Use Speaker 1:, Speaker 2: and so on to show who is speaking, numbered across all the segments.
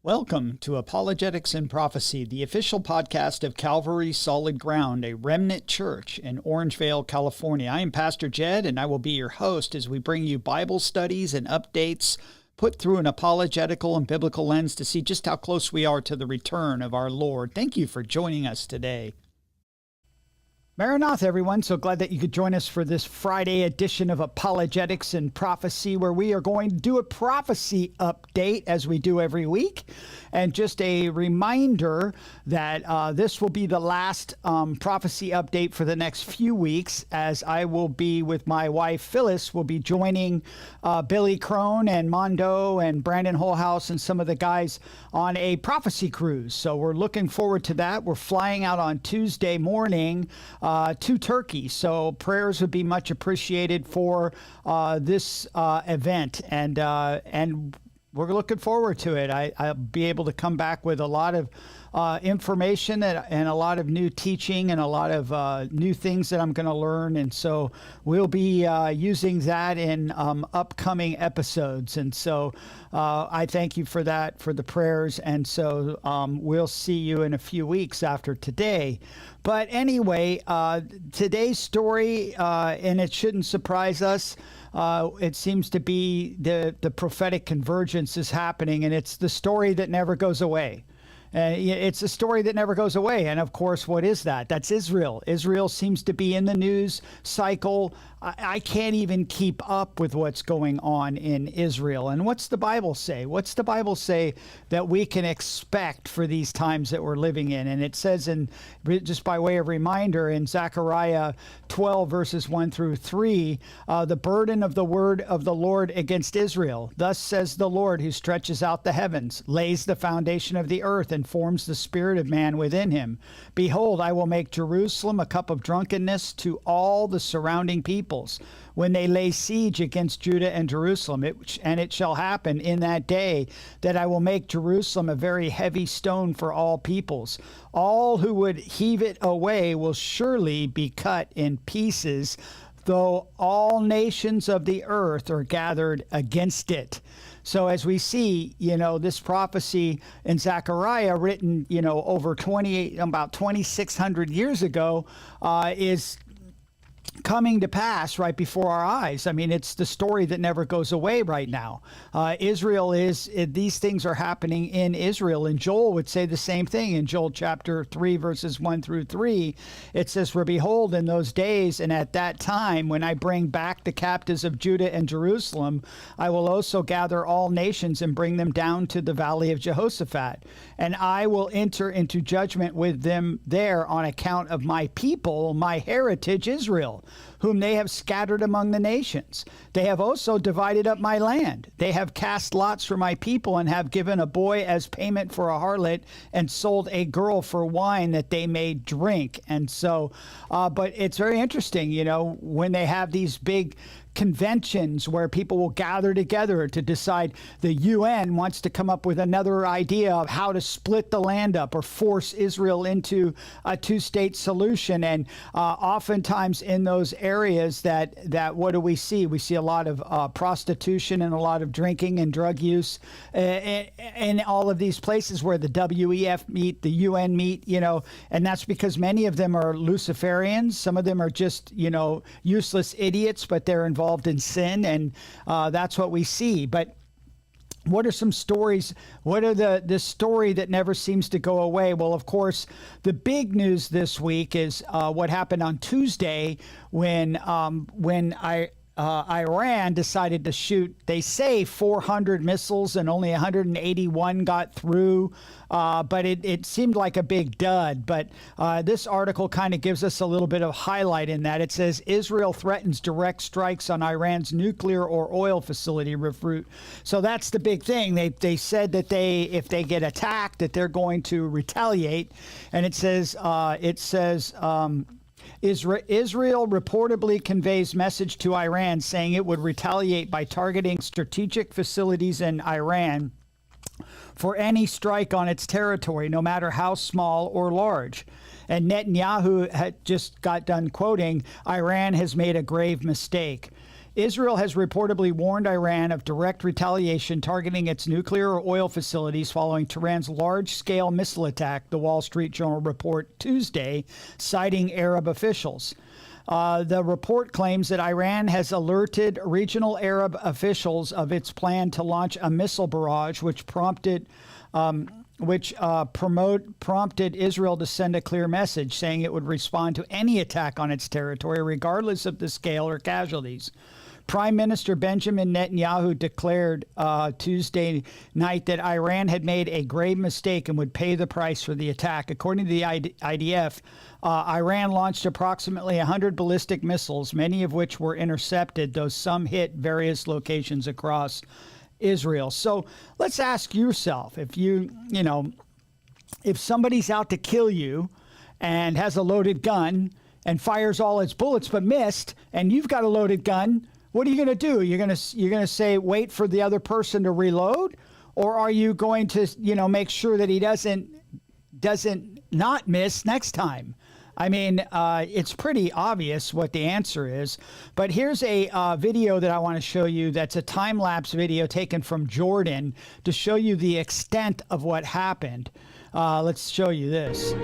Speaker 1: Welcome to Apologetics and Prophecy, the official podcast of Calvary Solid Ground, a remnant church in Orangevale, California. I am Pastor Jed, and I will be your host as we bring you Bible studies and updates put through an apologetical and biblical lens to see just how close we are to the return of our Lord. Thank you for joining us today. Maranatha, everyone. So glad that you could join us for this Friday edition of Apologetics and Prophecy, where we are going to do a prophecy update as we do every week. And just a reminder that this will be the last prophecy update for the next few weeks, as I will be with my wife, Phyllis, will be joining Billy Crone and Mondo and Brandon Holhouse and some of the guys on a prophecy cruise. So we're looking forward to that. We're flying out on Tuesday morning to Turkey. So prayers would be much appreciated for this event. And we're looking forward to it. I'll be able to come back with a lot of information and a lot of new teaching and a lot of new things that I'm going to learn. And so we'll be using that in upcoming episodes. And so I thank you for that, for the prayers. And so we'll see you in a few weeks after today. But anyway, today's story, and it shouldn't surprise us, it seems to be the prophetic convergence is happening, and it's the story that never goes away. It's a story that never goes away. And of course, what is that? That's Israel. Israel seems to be in the news cycle. I can't even keep up with what's going on in Israel. And what's the Bible say? What's the Bible say that we can expect for these times that we're living in? And it says, just by way of reminder, in Zechariah 12, verses 1 through 3, the burden of the word of the Lord against Israel. Thus says the Lord, who stretches out the heavens, lays the foundation of the earth, and forms the spirit of man within him. Behold, I will make Jerusalem a cup of drunkenness to all the surrounding peoples, when they lay siege against Judah and Jerusalem. And it shall happen in that day that I will make Jerusalem a very heavy stone for all peoples. All who would heave it away will surely be cut in pieces, though all nations of the earth are gathered against it. So as we see, this prophecy in Zechariah written, over about 2,600 years ago, is coming to pass right before our eyes. I mean, it's the story that never goes away right now. These things are happening in Israel. And Joel would say the same thing in Joel chapter 3, verses 1 through 3. It says, "For behold, in those days and at that time, when I bring back the captives of Judah and Jerusalem, I will also gather all nations and bring them down to the valley of Jehoshaphat. And I will enter into judgment with them there on account of my people, my heritage Israel, whom they have scattered among the nations. They have also divided up my land. They have cast lots for my people and have given a boy as payment for a harlot and sold a girl for wine that they may drink." And so, but it's very interesting, when they have these big conventions where people will gather together to decide. The UN wants to come up with another idea of how to split the land up or force Israel into a two-state solution. And oftentimes in those areas that what do we see? We see a lot of prostitution and a lot of drinking and drug use in all of these places where the WEF meet, the UN meet, and that's because many of them are Luciferians. Some of them are just, useless idiots, but they're involved in sin, and that's what we see. But what are some stories? What are the story that never seems to go away? Well, of course, the big news this week is what happened on Tuesday when Iran decided to shoot, they say 400 missiles and only 181 got through, but it seemed like a big dud. But this article kind of gives us a little bit of highlight in that. It says, Israel threatens direct strikes on Iran's nuclear or oil facility. So that's the big thing. They said that if they get attacked, that they're going to retaliate. And it says, Israel reportedly conveys message to Iran saying it would retaliate by targeting strategic facilities in Iran for any strike on its territory, no matter how small or large. And Netanyahu had just got done quoting, "Iran has made a grave mistake." Israel has reportedly warned Iran of direct retaliation targeting its nuclear or oil facilities following Tehran's large-scale missile attack, the Wall Street Journal report Tuesday, citing Arab officials. The report claims that Iran has alerted regional Arab officials of its plan to launch a missile barrage, which prompted Israel to send a clear message saying it would respond to any attack on its territory, regardless of the scale or casualties. Prime Minister Benjamin Netanyahu declared Tuesday night that Iran had made a grave mistake and would pay the price for the attack. According to the IDF, Iran launched approximately 100 ballistic missiles, many of which were intercepted, though some hit various locations across Israel. So let's ask yourself, if if somebody's out to kill you and has a loaded gun and fires all its bullets but missed, and you've got a loaded gun, what are you going to do? You're going to say wait for the other person to reload, or are you going to make sure that he doesn't not miss next time? I mean, it's pretty obvious what the answer is. But here's a video that I want to show you. That's a time-lapse video taken from Jordan to show you the extent of what happened. Let's show you this.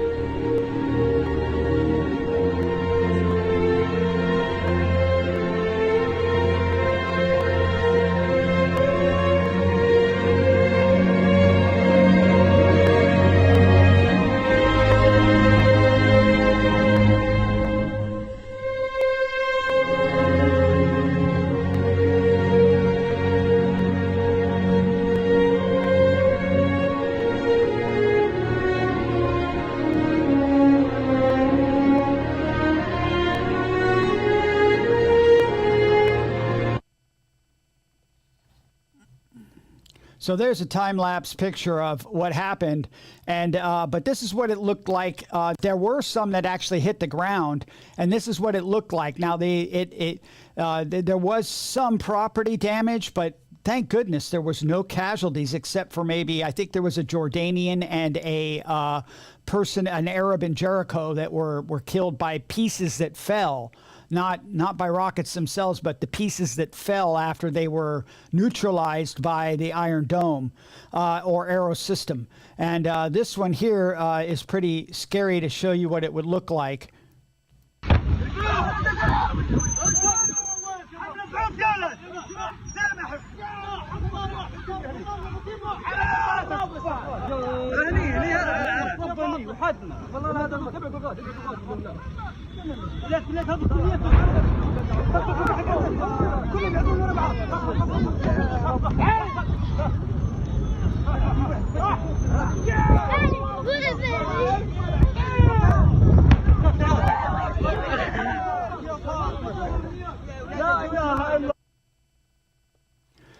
Speaker 1: So there's a time-lapse picture of what happened, and but this is what it looked like. There were some that actually hit the ground, and this is what it looked like. Now, there was some property damage, but thank goodness there was no casualties except for maybe, I think there was a Jordanian and a person, an Arab in Jericho, that were killed by pieces that fell. Not by rockets themselves, but the pieces that fell after they were neutralized by the Iron Dome or Arrow system. And this one here is pretty scary to show you what it would look like.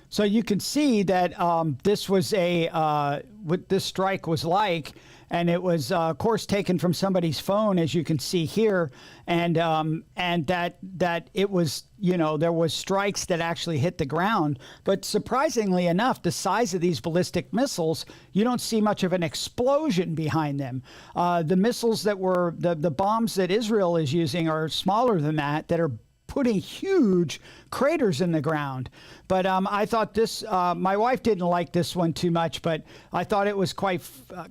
Speaker 1: So you can see that this was what this strike was like, and it was, of course, taken from somebody's phone, as you can see here, and that it was, there was strikes that actually hit the ground. But surprisingly enough, the size of these ballistic missiles, you don't see much of an explosion behind them. The missiles that were the bombs that Israel is using are smaller than that are putting huge craters in the ground. But I thought this, my wife didn't like this one too much, but I thought it was quite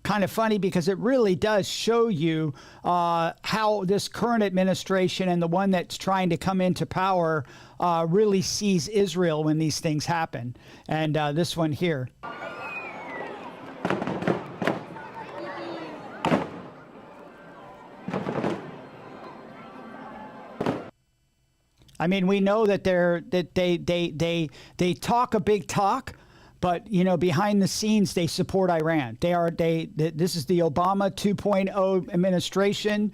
Speaker 1: kind of funny because it really does show you how this current administration and the one that's trying to come into power really sees Israel when these things happen. And this one here. I mean, we know that they talk a big talk, but behind the scenes they support Iran. This is the Obama 2.0 administration.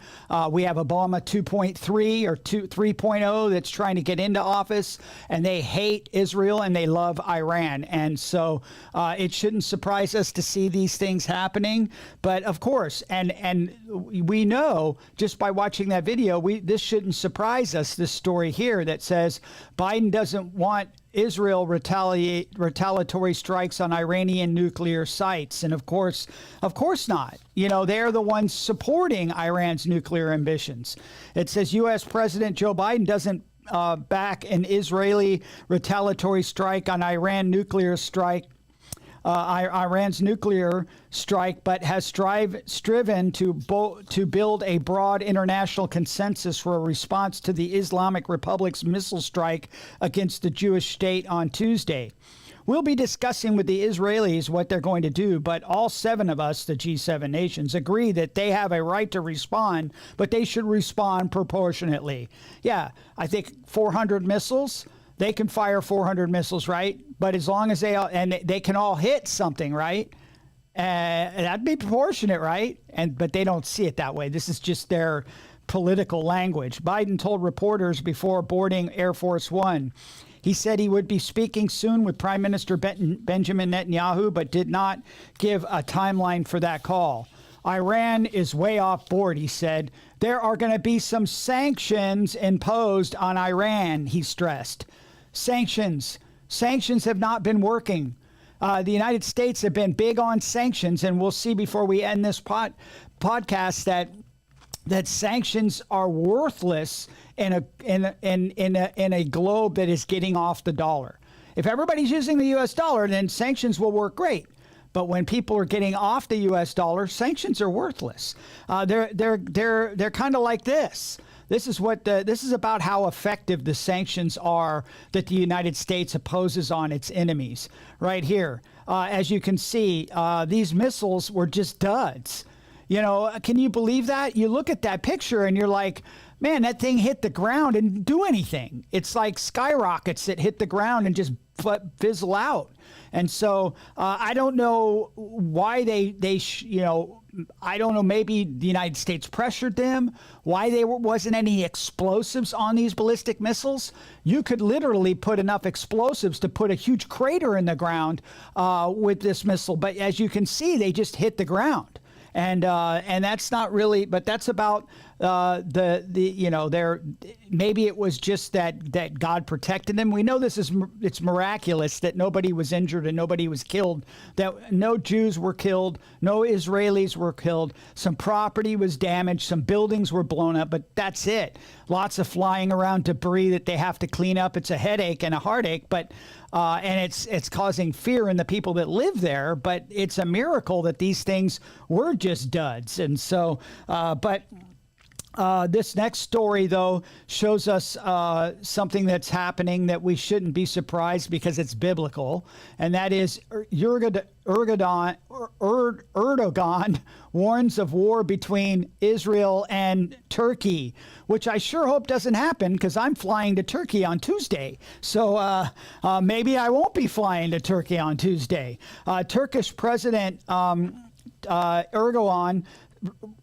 Speaker 1: We have Obama 2.3 or 3.0 that's trying to get into office, and they hate Israel and they love Iran. And so it shouldn't surprise us to see these things happening. But of course, and we know just by watching that video, this shouldn't surprise us. This story here that says Biden doesn't want Israel retaliatory strikes on Iranian nuclear sites. And of course not. They're the ones supporting Iran's nuclear ambitions. It says U.S. President Joe Biden doesn't back an Israeli retaliatory strike on Iran's nuclear strike, but has striven to build a broad international consensus for a response to the Islamic Republic's missile strike against the Jewish state on Tuesday. We'll be discussing with the Israelis what they're going to do, but all 7 of us, the G7 nations, agree that they have a right to respond, but they should respond proportionately. Yeah, I think 400 missiles, they can fire 400 missiles, right? But as long as they can all hit something, right? That'd be proportionate, right? But they don't see it that way. This is just their political language. Biden told reporters before boarding Air Force One. He said he would be speaking soon with Prime Minister Benjamin Netanyahu, but did not give a timeline for that call. Iran is way off board, he said. There are going to be some sanctions imposed on Iran, he stressed. Sanctions. Sanctions have not been working. The United States have been big on sanctions, and we'll see before we end this podcast that sanctions are worthless in a globe that is getting off the dollar. If everybody's using the U.S. dollar, then sanctions will work great. But when people are getting off the U.S. dollar, sanctions are worthless. They're kind of like this. This is about how effective the sanctions are that the United States imposes on its enemies. Right here, as you can see, these missiles were just duds. You know, can you believe that? You look at that picture and you're like, man, that thing hit the ground and didn't do anything. It's like skyrockets that hit the ground and just fizzle out. And so I don't know why I don't know, maybe the United States pressured them, why there wasn't any explosives on these ballistic missiles. You could literally put enough explosives to put a huge crater in the ground with this missile. But as you can see, they just hit the ground. And that's not really, but that's about maybe it was just that God protected them. We know it's miraculous that nobody was injured and nobody was killed, that no Jews were killed, no Israelis were killed. Some property was damaged, some buildings were blown up, but that's it. Lots of flying around debris that they have to clean up. It's a headache and a heartache, but and it's causing fear in the people that live there, but it's a miracle that these things were just duds. And so, this next story, though, shows us something that's happening that we shouldn't be surprised because it's biblical, and that is Erdogan warns of war between Israel and Turkey, which I sure hope doesn't happen because I'm flying to Turkey on Tuesday. So maybe I won't be flying to Turkey on Tuesday. Turkish President Erdogan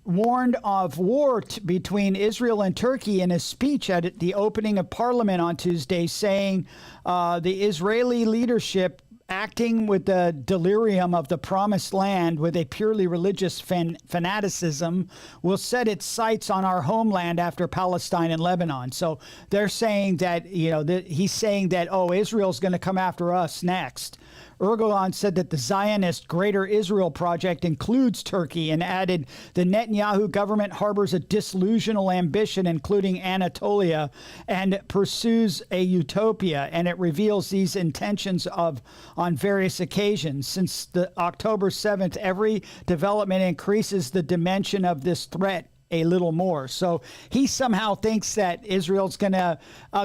Speaker 1: warned of war between Israel and Turkey in a speech at the opening of Parliament on Tuesday, saying the Israeli leadership, acting with the delirium of the promised land with a purely religious fanaticism, will set its sights on our homeland after Palestine and Lebanon. So they're saying that, he's saying that, Israel's going to come after us next. Erdogan said that the Zionist Greater Israel Project includes Turkey and added the Netanyahu government harbors a disillusional ambition, including Anatolia, and pursues a utopia. And it reveals these intentions on various occasions. Since the October 7th, every development increases the dimension of this threat a little more. So he somehow thinks that Israel's going to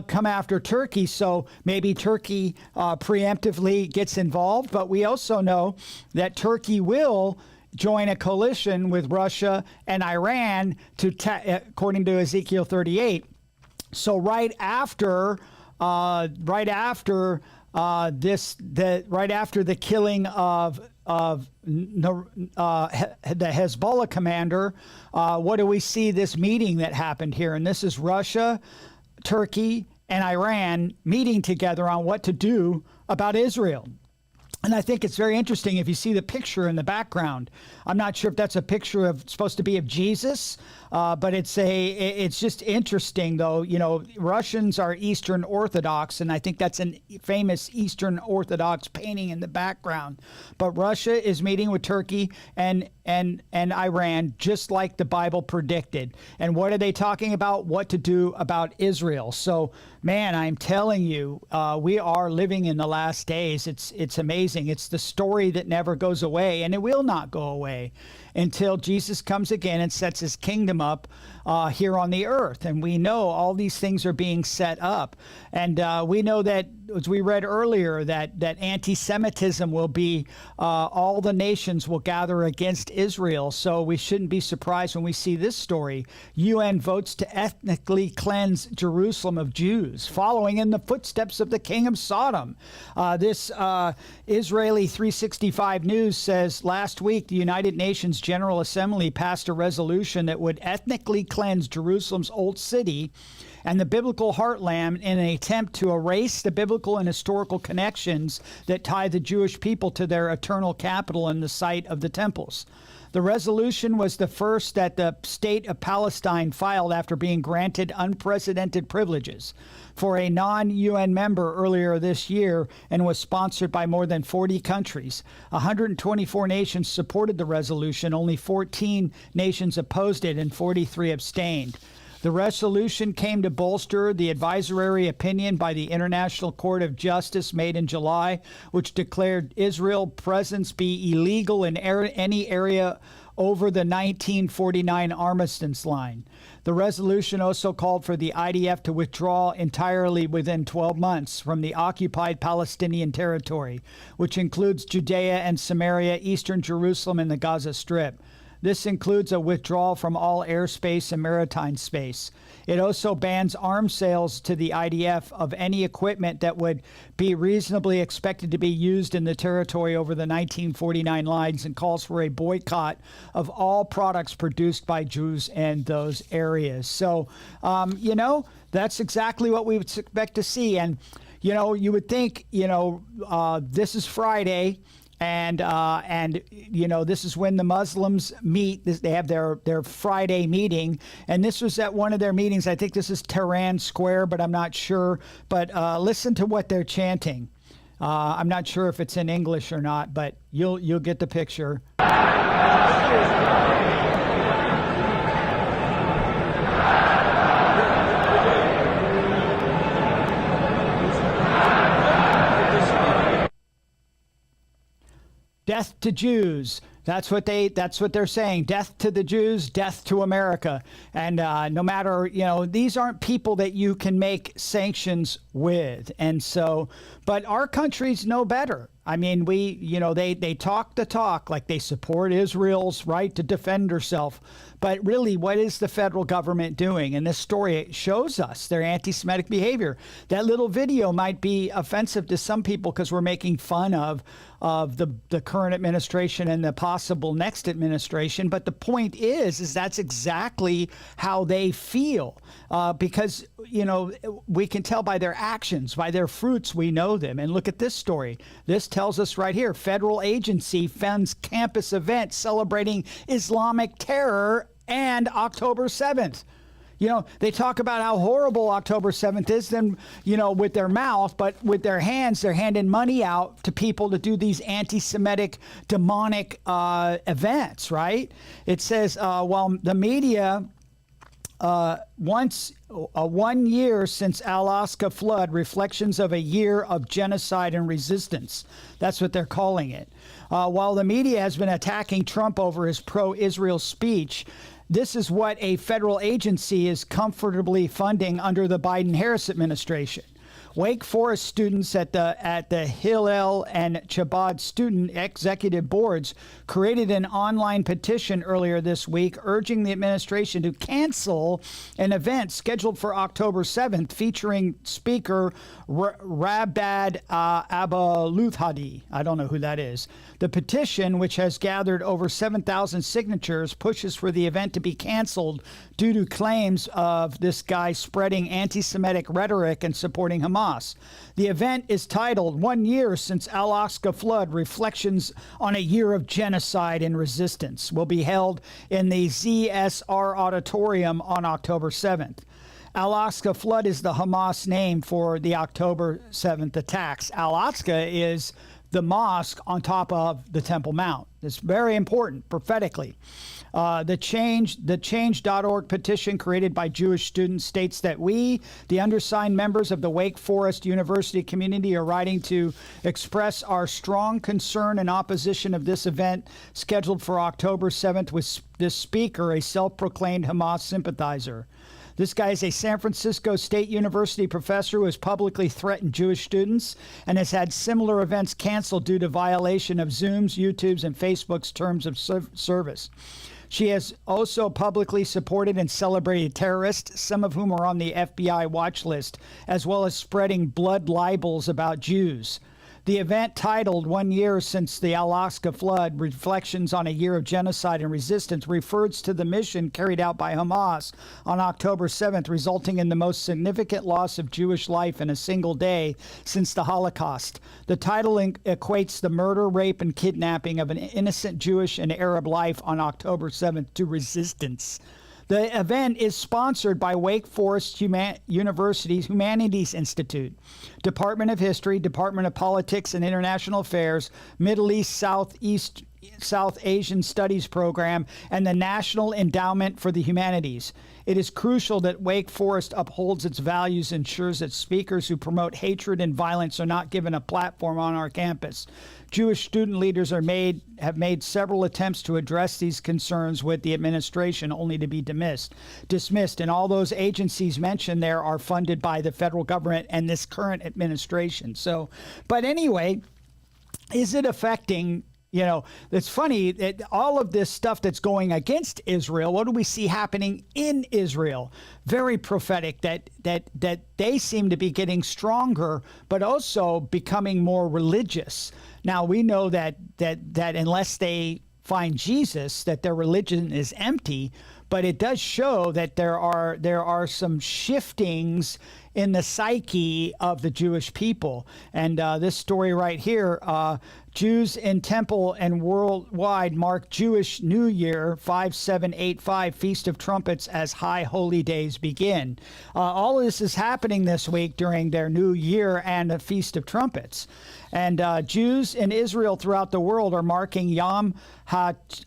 Speaker 1: come after Turkey. So maybe Turkey preemptively gets involved. But we also know that Turkey will join a coalition with Russia and Iran according to Ezekiel 38. So right after the killing of the Hezbollah commander, what do we see this meeting that happened here? And this is Russia, Turkey, and Iran meeting together on what to do about Israel. And I think it's very interesting if you see the picture in the background. I'm not sure if that's a picture supposed to be of Jesus, But it's just interesting, though. Russians are Eastern Orthodox, and I think that's a famous Eastern Orthodox painting in the background. But Russia is meeting with Turkey and Iran, just like the Bible predicted. And what are they talking about? What to do about Israel. So, man, I'm telling you, we are living in the last days. It's amazing. It's the story that never goes away, and it will not go away until Jesus comes again and sets his kingdom up here on the earth. And we know all these things are being set up. And we know that, as we read earlier, that anti-Semitism will be, all the nations will gather against Israel. So we shouldn't be surprised when we see this story. UN votes to ethnically cleanse Jerusalem of Jews, following in the footsteps of the king of Sodom. This Israeli 365 News says last week the United Nations General Assembly passed a resolution that would ethnically cleanse Jerusalem's old city and the biblical heartland in an attempt to erase the biblical and historical connections that tie the Jewish people to their eternal capital and the site of the temples. The resolution was the first that the state of Palestine filed after being granted unprecedented privileges for a non-UN member earlier this year, and was sponsored by more than 40 countries. 124 nations supported the resolution, only 14 nations opposed it, and 43 abstained. The resolution came to bolster the advisory opinion by the International Court of Justice made in July, which declared Israel presence be illegal in any area over the 1949 armistice line. The resolution also called for the IDF to withdraw entirely within 12 months from the occupied Palestinian territory, which includes Judea and Samaria, eastern Jerusalem, and the Gaza Strip. This includes a withdrawal from all airspace and maritime space. It also bans arms sales to the IDF of any equipment that would be reasonably expected to be used in the territory over the 1949 lines, and calls for a boycott of all products produced by Jews in those areas. So, that's exactly what we would expect to see. And, you would think, this is Friday. And this is when the Muslims meet. They have their Friday meeting. And this was at one of their meetings. I think this is Tehran Square, but I'm not sure. But listen to what they're chanting. I'm not sure if it's in English or not, but you'll get the picture. Death to Jews. That's what they're saying. Death to the Jews, death to America. And no matter, these aren't people that you can make sanctions with. And so, but our countries know better. I mean, they talk the talk like they support Israel's right to defend herself. But really, what is the federal government doing? And this story shows us their anti-Semitic behavior. That little video might be offensive to some people because we're making fun of the current administration and the possible next administration. But the point is that's exactly how they feel, because, we can tell by their actions, by their fruits, we know them. And look at this story. This tells us right here, federal agency funds campus event celebrating Islamic terror and October 7th. They talk about how horrible October 7th is, then, with their mouth, but with their hands, they're handing money out to people to do these anti-Semitic, demonic events, right? It says, while the media, once 1 year since Alaska flood, reflections of a year of genocide and resistance. That's what they're calling it. While the media has been attacking Trump over his pro-Israel speech, this is what a federal agency is comfortably funding under the Biden-Harris administration. Wake Forest students at the Hillel and Chabad student executive boards created an online petition earlier this week urging the administration to cancel an event scheduled for October 7th featuring speaker Rabad Abaluthadi. I don't know who that is. The petition, which has gathered over 7,000 signatures, pushes for the event to be canceled due to claims of this guy spreading anti-Semitic rhetoric and supporting Hamas. Hamas. The event is titled 1 Year Since Alaska Flood, Reflections on a Year of Genocide and Resistance. Will be held in the ZSR Auditorium on October 7th. Alaska Flood is the Hamas name for the October 7th attacks. Alaska is the mosque on top of the Temple Mount. It's very important prophetically. The Change.org petition created by Jewish students states that we, the undersigned members of the Wake Forest University community, are writing to express our strong concern and opposition of this event scheduled for October 7th with this speaker, a self-proclaimed Hamas sympathizer. This guy is a San Francisco State University professor who has publicly threatened Jewish students and has had similar events canceled due to violation of Zoom's, YouTube's, and Facebook's terms of service. She has also publicly supported and celebrated terrorists, some of whom are on the FBI watch list, as well as spreading blood libels about Jews. The event, titled 1 Year Since the Alaska Flood, Reflections on a Year of Genocide and Resistance, refers to the mission carried out by Hamas on October 7th, resulting in the most significant loss of Jewish life in a single day since the Holocaust. The title equates the murder, rape, and kidnapping of an innocent Jewish and Arab life on October 7th to resistance. The event is sponsored by Wake Forest University's Humanities Institute, Department of History, Department of Politics and International Affairs, Middle East, South Asian Studies Program, and the National Endowment for the Humanities. It is crucial that Wake Forest upholds its values and ensures that speakers who promote hatred and violence are not given a platform on our campus. Jewish student leaders have made several attempts to address these concerns with the administration, only to be dismissed. And all those agencies mentioned there are funded by the federal government and this current administration. So, but anyway, is it affecting? You know, it's funny that all of this stuff that's going against Israel, what do we see happening in Israel? Very prophetic that they seem to be getting stronger, but also becoming more religious. Now, we know that unless they find Jesus, that their religion is empty, but it does show that there are some shiftings in the psyche of the Jewish people. And this story right here, Jews in temple and worldwide mark Jewish New Year 5785 Feast of Trumpets as high holy days begin. All of this is happening this week during their New Year and the Feast of Trumpets. And Jews in Israel throughout the world are marking Yom HaTorah,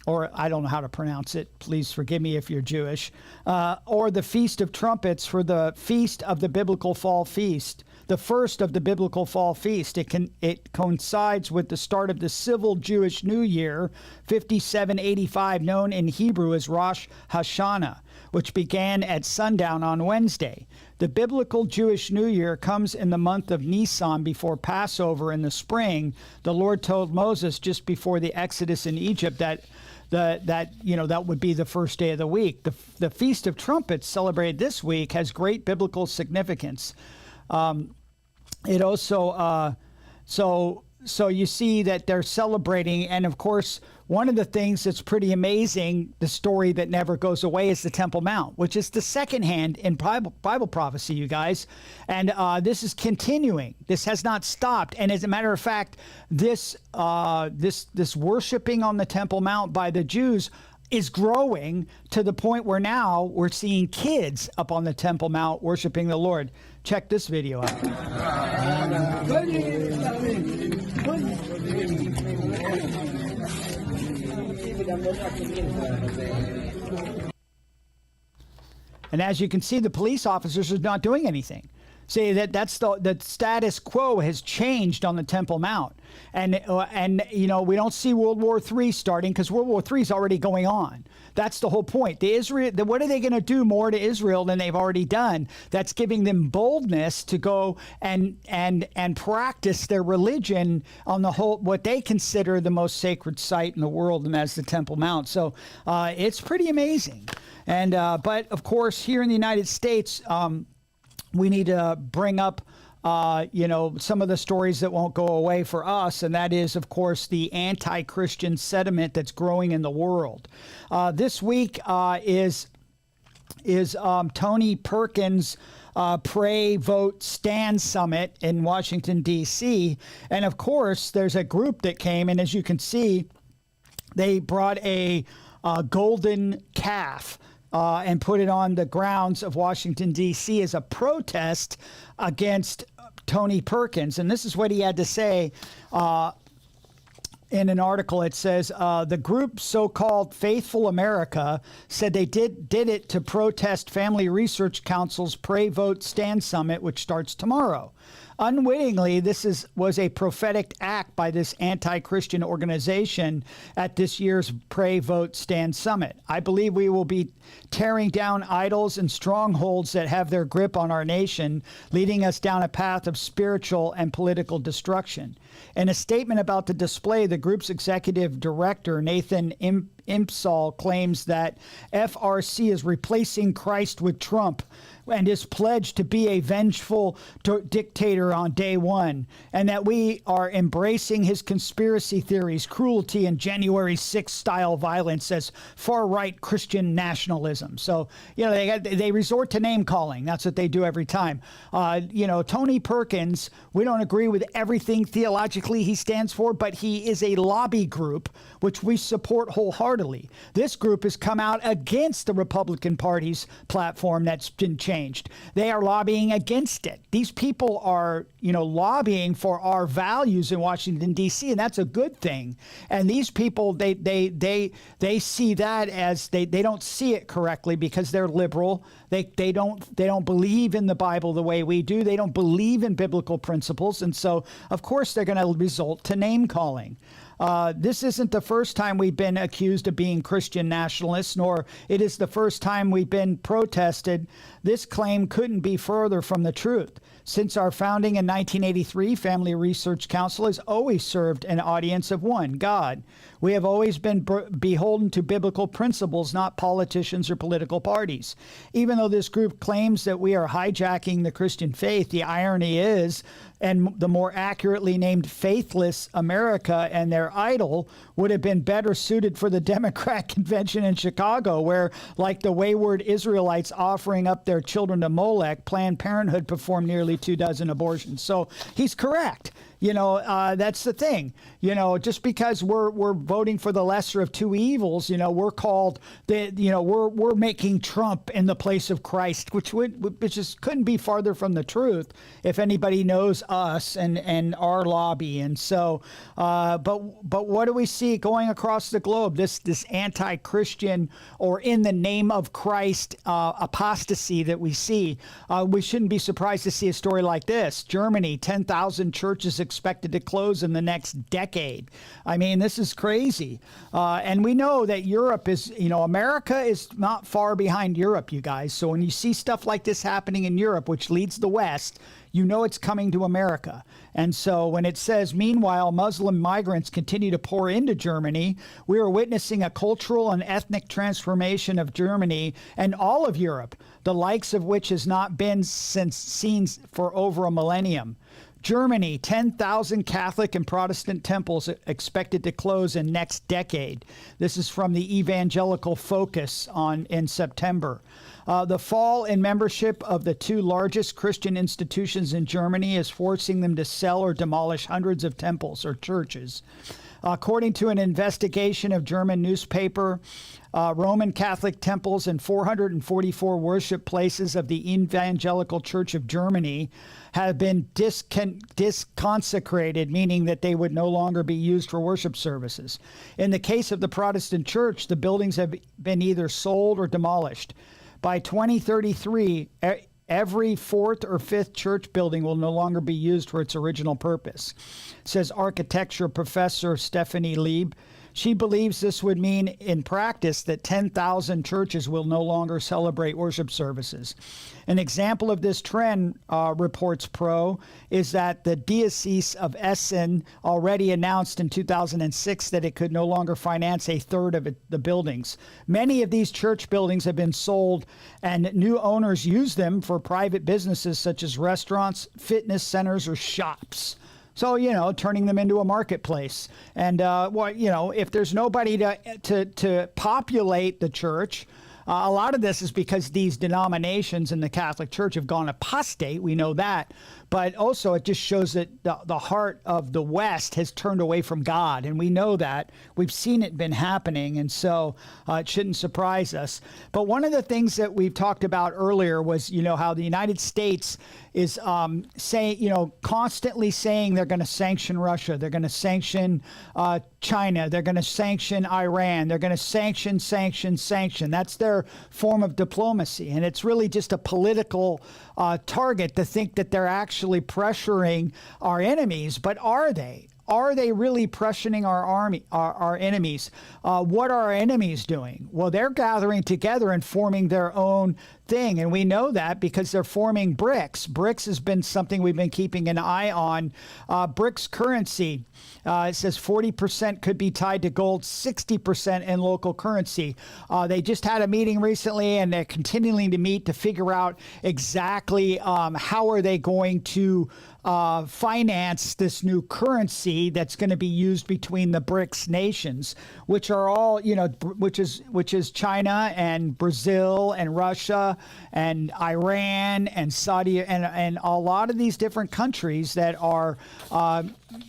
Speaker 1: or I don't know how to pronounce it, please forgive me if you're Jewish, or the Feast of Trumpets for the Feast of the Biblical Fall Feast, the first of the Biblical Fall Feast. It coincides with the start of the civil Jewish New Year, 5785, known in Hebrew as Rosh Hashanah, which began at sundown on Wednesday. The biblical Jewish New Year comes in the month of Nisan before Passover in the spring. The Lord told Moses just before the Exodus in Egypt that would be the first day of the week. The Feast of Trumpets celebrated this week has great biblical significance. It also so you see that they're celebrating, and of course, one of the things that's pretty amazing, the story that never goes away, is the Temple Mount, which is the second hand in Bible prophecy, you guys. And this is continuing. This has not stopped. And as a matter of fact, this worshiping on the Temple Mount by the Jews is growing to the point where now we're seeing kids up on the Temple Mount worshiping the Lord. Check this video out. And as you can see, the police officers are not doing anything. See, that's the status quo has changed on the Temple Mount. And you know, we don't see World War III starting because World War III is already going on. That's the whole point. What are they going to do more to Israel than they've already done? That's giving them boldness to go and practice their religion on the whole, what they consider the most sacred site in the world, and that's the Temple Mount. So it's pretty amazing. And but of course, here in the United States, we need to bring up some of the stories that won't go away for us, and that is, of course, the anti-Christian sentiment that's growing in the world. This week is is Tony Perkins' Pray, Vote, Stand Summit in Washington, D.C. And of course, there's a group that came, and as you can see, they brought a golden calf and put it on the grounds of Washington, D.C. as a protest against Tony Perkins. And this is what he had to say in an article. It says, the group so-called Faithful America said they did it to protest Family Research Council's Pray, Vote, Stand Summit, which starts tomorrow. Unwittingly, this was a prophetic act by this anti-Christian organization at this year's Pray, Vote, Stand Summit. I believe we will be tearing down idols and strongholds that have their grip on our nation, leading us down a path of spiritual and political destruction. In a statement about the display, the group's executive director, Nathan Impsall, claims that FRC is replacing Christ with Trump and is pledged to be a vengeful dictator on day one, and that we are embracing his conspiracy theories, cruelty, and January 6th style violence as far-right Christian nationalism. So, they resort to name calling. That's what they do every time. Tony Perkins, we don't agree with everything theologically he stands for, but he is a lobby group which we support wholeheartedly. This group has come out against the Republican Party's platform that's been changed. They are lobbying against it. These people are, lobbying for our values in Washington, D.C., and that's a good thing. And these people, they see that as they don't see it correctly because they're liberal. They don't believe in the Bible the way we do. They don't believe in biblical principles, and so of course they're going to resort to name calling. This isn't the first time we've been accused of being Christian nationalists, nor it is the first time we've been protested. This claim couldn't be further from the truth. Since our founding in 1983, Family Research Council has always served an audience of one, God. We have always been beholden to biblical principles, not politicians or political parties. Even though this group claims that we are hijacking the Christian faith, the irony is, and the more accurately named Faithless America and their idol would have been better suited for the Democrat convention in Chicago, where, like the wayward Israelites offering up their children to Molech, Planned Parenthood performed nearly 24 abortions. So he's correct. That's the thing. Just because we're voting for the lesser of two evils, we're called we're making Trump in the place of Christ, which just couldn't be farther from the truth if anybody knows us and our lobby. And so, but what do we see going across the globe? This anti-Christian or in the name of Christ apostasy that we see. We shouldn't be surprised to see a story like this. Germany, 10,000 churches expected to close in the next decade. I mean, this is crazy. And we know that Europe is, America is not far behind Europe, you guys. So when you see stuff like this happening in Europe, which leads the West, it's coming to America. And so when it says, meanwhile, Muslim migrants continue to pour into Germany, we are witnessing a cultural and ethnic transformation of Germany and all of Europe, the likes of which has not been seen for over a millennium. Germany, 10,000 Catholic and Protestant temples expected to close in next decade. This is from the Evangelical Focus in September. The fall in membership of the two largest Christian institutions in Germany is forcing them to sell or demolish hundreds of temples or churches. According to an investigation of German newspaper, Roman Catholic temples and 444 worship places of the Evangelical Church of Germany have been disconsecrated, meaning that they would no longer be used for worship services. In the case of the Protestant Church, the buildings have been either sold or demolished. By 2033, every fourth or fifth church building will no longer be used for its original purpose, says architecture professor Stephanie Lieb. She believes this would mean in practice that 10,000 churches will no longer celebrate worship services. An example of this trend, reports Pro, is that the Diocese of Essen already announced in 2006 that it could no longer finance a third of the buildings. Many of these church buildings have been sold, and new owners use them for private businesses such as restaurants, fitness centers, or shops. So, turning them into a marketplace. And, if there's nobody to populate the church, A lot of this is because these denominations in the Catholic Church have gone apostate. We know that. But also it just shows that the heart of the West has turned away from God. And we know that. We've seen it been happening. And so it shouldn't surprise us. But one of the things that we've talked about earlier was, how the United States is saying, constantly saying they're going to sanction Russia. They're going to sanction China. They're going to sanction Iran. They're going to sanction. That's their form of diplomacy. And it's really just a political target to think that they're actually pressuring our enemies. But are they? Are they really pressuring our enemies? What are our enemies doing? Well, they're gathering together and forming their own thing. And we know that because they're forming BRICS. BRICS has been something we've been keeping an eye on. BRICS currency, it says 40% could be tied to gold, 60% in local currency. They just had a meeting recently, and they're continuing to meet to figure out exactly how are they going to finance this new currency that's going to be used between the BRICS nations, which are all, which is China and Brazil and Russia and Iran and Saudi and a lot of these different countries that are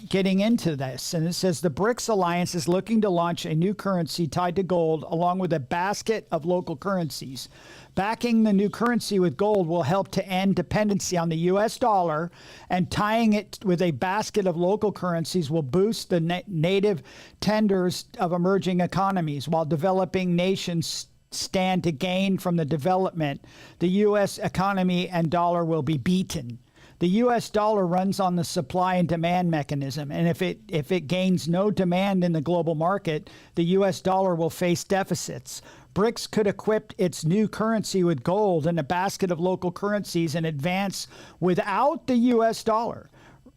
Speaker 1: getting into this. And it says the BRICS alliance is looking to launch a new currency tied to gold along with a basket of local currencies. Backing the new currency with gold will help to end dependency on the U.S. dollar, and tying it with a basket of local currencies will boost the native tenders of emerging economies while developing nations stand to gain from the development. The U.S. economy and dollar will be beaten. The U.S. dollar runs on the supply and demand mechanism, and if it gains no demand in the global market, the U.S. dollar will face deficits. BRICS could equip its new currency with gold and a basket of local currencies and advance without the U.S. dollar.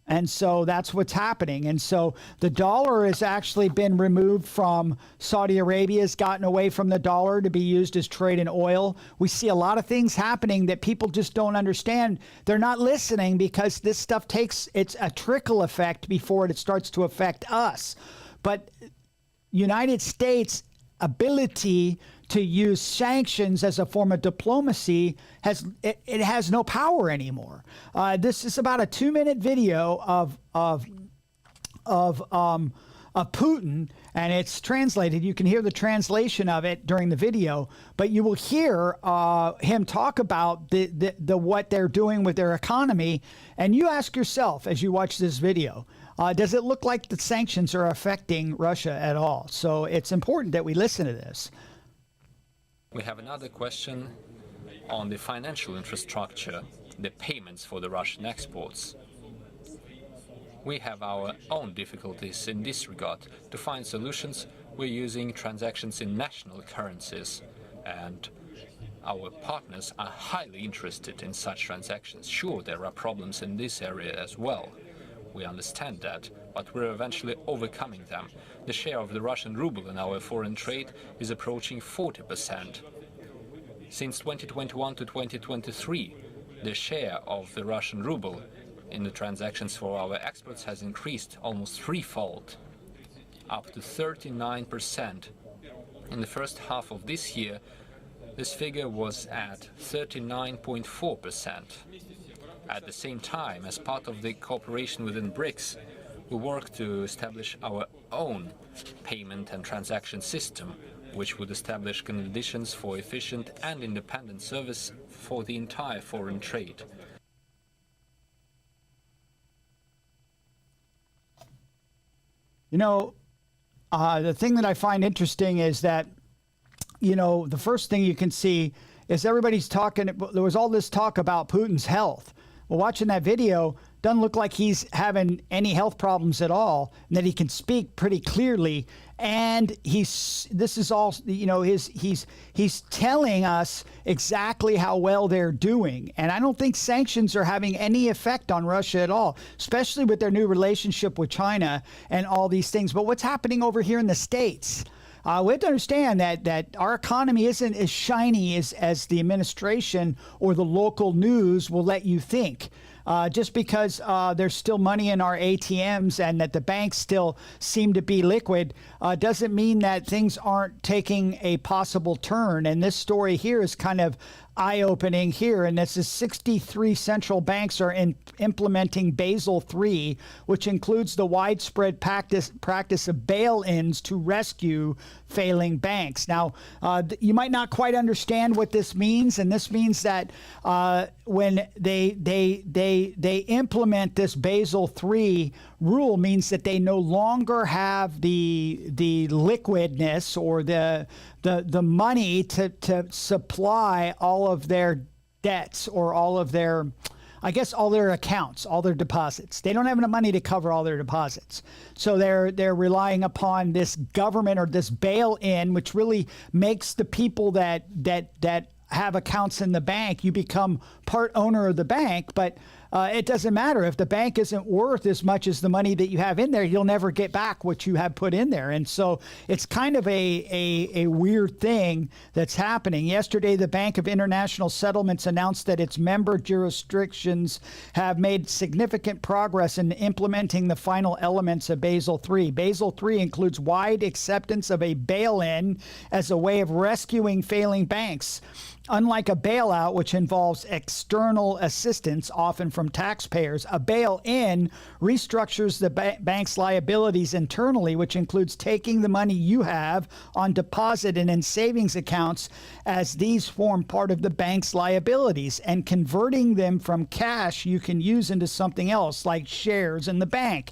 Speaker 1: And so that's what's happening. And so the dollar has actually been removed from Saudi Arabia, has gotten away from the dollar to be used as trade in oil. We see a lot of things happening that people just don't understand. They're not listening because this stuff it's a trickle effect before it starts to affect us. But United States ability to use sanctions as a form of diplomacy has no power anymore. This is about a 2-minute video of Putin, and it's translated. You can hear the translation of it during the video, but you will hear him talk about the what they're doing with their economy. And you ask yourself as you watch this video, does it look like the sanctions are affecting Russia at all? So it's important that we listen to this.
Speaker 2: We have another question on the financial infrastructure, the payments for the Russian exports. We have our own difficulties in this regard. To find solutions, we're using transactions in national currencies, and our partners are highly interested in such transactions. Sure, there are problems in this area as well. We understand that, but we're eventually overcoming them. The share of the Russian ruble in our foreign trade is approaching 40%. Since 2021 to 2023, the share of the Russian ruble in the transactions for our exports has increased almost threefold, up to 39%. In the first half of this year, this figure was at 39.4%. At the same time, as part of the cooperation within BRICS, we work to establish our own payment and transaction system, which would establish conditions for efficient and independent service for the entire foreign trade.
Speaker 1: The thing that I find interesting is that, the first thing you can see is everybody's talking. There was all this talk about Putin's health. Well, watching that video, doesn't look like he's having any health problems at all, and that he can speak pretty clearly. And he's telling us exactly how well they're doing. And I don't think sanctions are having any effect on Russia at all, especially with their new relationship with China and all these things. But what's happening over here in the States? We have to understand that our economy isn't as shiny as the administration or the local news will let you think. Just because there's still money in our ATMs and that the banks still seem to be liquid doesn't mean that things aren't taking a possible turn. And this story here is kind of eye-opening here, and this is 63 central banks are implementing Basel III, which includes the widespread practice of bail-ins to rescue failing banks. Now, you might not quite understand what this means, and this means that when they implement this Basel III rule, means that they no longer have the liquidness or the money to supply all of their debts or all of their, I guess, all their accounts, all their deposits. They don't have enough money to cover all their deposits. So they're relying upon this government or this bail-in, which really makes the people that have accounts in the bank, you become part owner of the bank, but it doesn't matter. If the bank isn't worth as much as the money that you have in there, you'll never get back what you have put in there. And so it's kind of a weird thing that's happening. Yesterday, the Bank of International Settlements announced that its member jurisdictions have made significant progress in implementing the final elements of Basel III. Basel III includes wide acceptance of a bail-in as a way of rescuing failing banks. Unlike a bailout, which involves external assistance, often from taxpayers, a bail-in restructures the bank's liabilities internally, which includes taking the money you have on deposit and in savings accounts, as these form part of the bank's liabilities, and converting them from cash you can use into something else, like shares in the bank.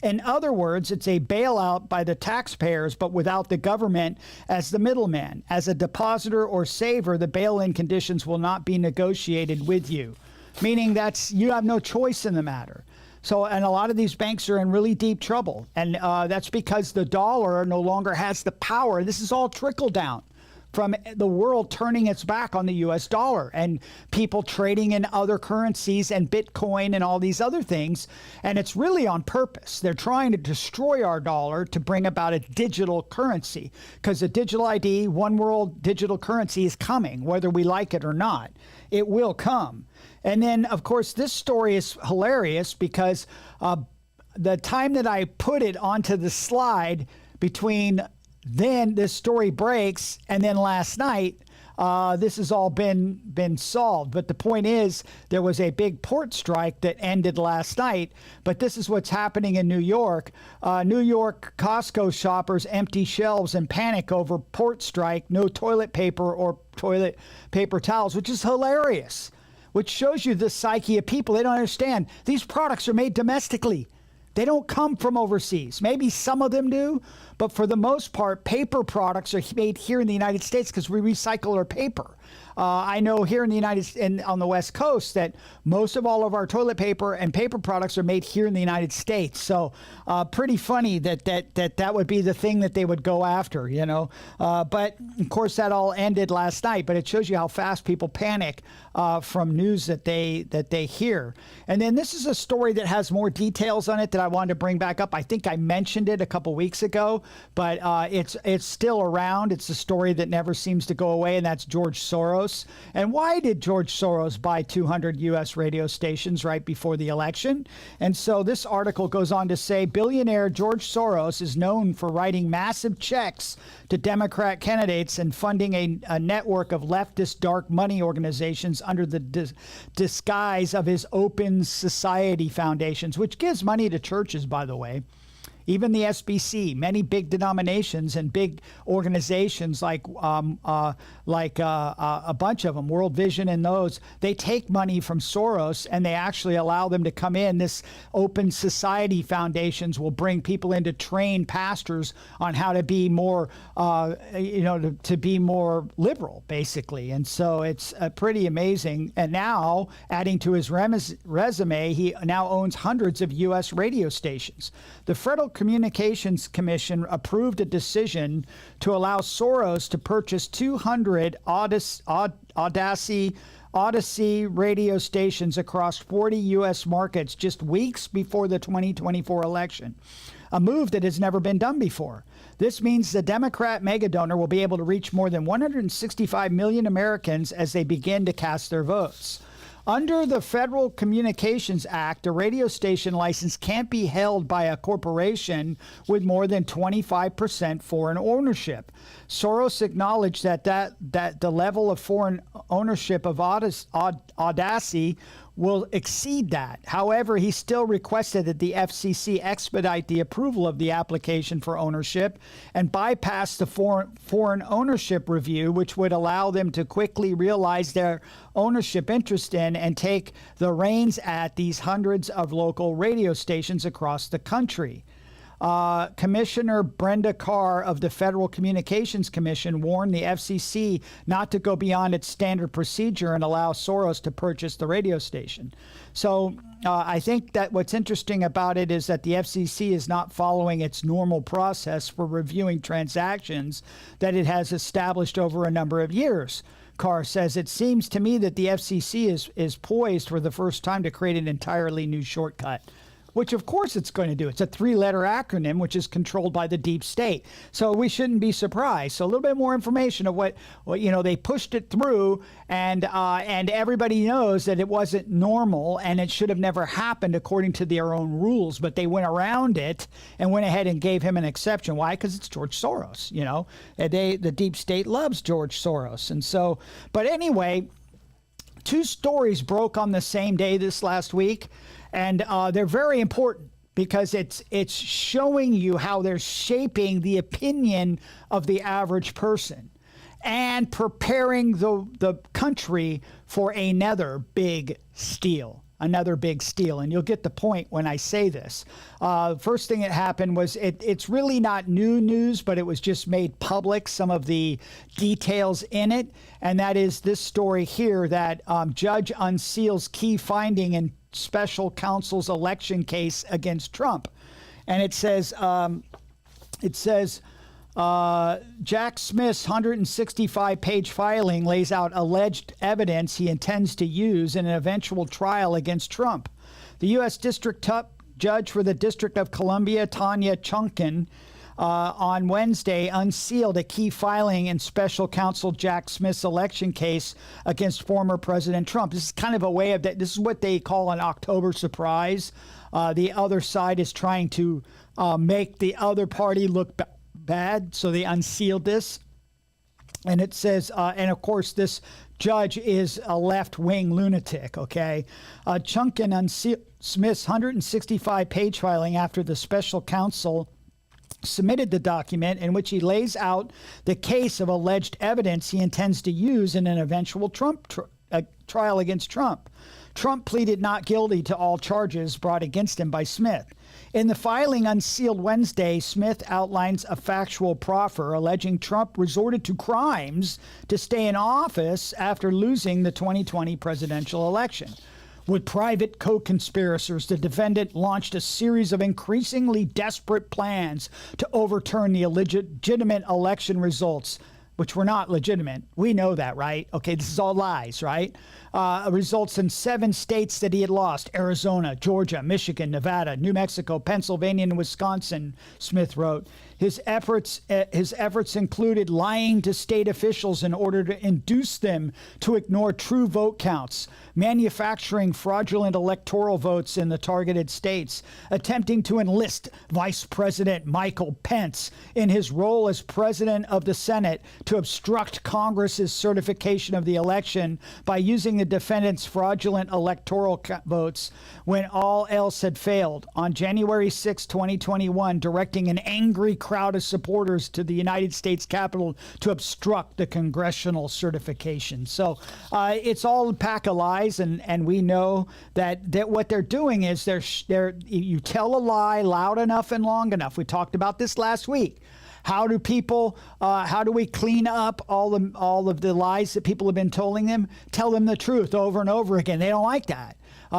Speaker 1: In other words, it's a bailout by the taxpayers, but without the government as the middleman. As a depositor or saver, the bail-in conditions will not be negotiated with you, meaning that you have no choice in the matter. So, and a lot of these banks are in really deep trouble, and that's because the dollar no longer has the power. This is all trickle down from the world turning its back on the U.S. dollar and people trading in other currencies and Bitcoin and all these other things. And it's really on purpose. They're trying to destroy our dollar to bring about a digital currency, because a digital ID, one world digital currency is coming, whether we like it or not. It will come. And then, of course, this story is hilarious because the time that I put it onto the slide between then this story breaks, and then last night, this has all been solved. But the point is, there was a big port strike that ended last night. But this is what's happening in New York. New York Costco shoppers empty shelves in panic over port strike, no toilet paper or toilet paper towels, which is hilarious, which shows you the psyche of people. They don't understand. These products are made domestically. They don't come from overseas. Maybe some of them do, but for the most part, paper products are made here in the United States because we recycle our paper. I know here in the on the West Coast that most of all of our toilet paper and paper products are made here in the United States. So pretty funny that would be the thing that they would go after, you know. But of course that all ended last night. But it shows you how fast people panic from news that they hear. And then this is a story that has more details on it that I wanted to bring back up. I think I mentioned it a couple weeks ago, but it's still around. It's a story that never seems to go away, and that's George Soros. And why did George Soros buy 200 U.S. radio stations right before the election? And so this article goes on to say, billionaire George Soros is known for writing massive checks to Democrat candidates and funding a network of leftist dark money organizations under the disguise of his Open Society foundations, which gives money to churches, by the way. Even the SBC, many big denominations and big organizations like a bunch of them, World Vision and those, they take money from Soros and they actually allow them to come in. This Open Society foundations will bring people in to train pastors on how to be more, to be more liberal, basically. And so it's pretty amazing. And now, adding to his resume, he now owns hundreds of U.S. radio stations. The Federal Communications Commission approved a decision to allow Soros to purchase 200 Odyssey radio stations across 40 U.S. markets just weeks before the 2024 election, a move that has never been done before. This means the Democrat megadonor will be able to reach more than 165 million Americans as they begin to cast their votes. Under the Federal Communications Act, a radio station license can't be held by a corporation with more than 25% foreign ownership. Soros acknowledged that the level of foreign ownership of Audacity will exceed that. However, he still requested that the FCC expedite the approval of the application for ownership and bypass the foreign ownership review, which would allow them to quickly realize their ownership interest in and take the reins at these hundreds of local radio stations across the country. Commissioner Brenda Carr of the Federal Communications Commission warned the FCC not to go beyond its standard procedure and allow Soros to purchase the radio station. So I think that what's interesting about it is that the FCC is not following its normal process for reviewing transactions that it has established over a number of years. Carr says, it seems to me that the FCC is poised for the first time to create an entirely new shortcut, which of course it's going to do. It's a three-letter acronym, which is controlled by the deep state. So we shouldn't be surprised. So a little bit more information of what they pushed it through, and everybody knows that it wasn't normal and it should have never happened according to their own rules. But they went around it and went ahead and gave him an exception. Why? Because it's George Soros. The deep state loves George Soros, and so. But anyway, two stories broke on the same day this last week. And they're very important because it's showing you how they're shaping the opinion of the average person and preparing the country for another big steal. And you'll get the point when I say this. First thing that happened was it's really not new news, but it was just made public, some of the details in it. And that is this story here that judge unseals key finding in special counsel's election case against Trump. And it says Jack Smith's 165-page filing lays out alleged evidence he intends to use in an eventual trial against Trump. The U.S. District Judge for the District of Columbia, Tanya Chunkin, on Wednesday unsealed a key filing in special counsel Jack Smith's election case against former President Trump. This is kind of a way of that. This is what they call an October surprise. The other side is trying to make the other party look bad, so they unsealed this. And it says, and of course, this judge is a left-wing lunatic, okay? Chunkin unsealed Smith's 165-page filing after the special counsel submitted the document in which he lays out the case of alleged evidence he intends to use in an eventual Trump trial against Trump. Trump pleaded not guilty to all charges brought against him by Smith. In the filing unsealed Wednesday, Smith outlines a factual proffer alleging Trump resorted to crimes to stay in office after losing the 2020 presidential election. With private co-conspirators, the defendant launched a series of increasingly desperate plans to overturn the illegitimate election results, which were not legitimate. We know that, right? Okay, this is all lies, right? Results in 7 states that he had lost: Arizona, Georgia, Michigan, Nevada, New Mexico, Pennsylvania, and Wisconsin, Smith wrote. His efforts included lying to state officials in order to induce them to ignore true vote counts, manufacturing fraudulent electoral votes in the targeted states, attempting to enlist Vice President Michael Pence in his role as President of the Senate to obstruct Congress's certification of the election by using the defendant's fraudulent electoral votes when all else had failed. On January 6, 2021, directing an angry crowd of supporters to the United States Capitol to obstruct the congressional certification. So it's all a pack of lies, and we know that what they're doing is you tell a lie loud enough and long enough. We talked about this last week. How do we clean up all of the lies that people have been telling them? Tell them the truth over and over again. They don't like that.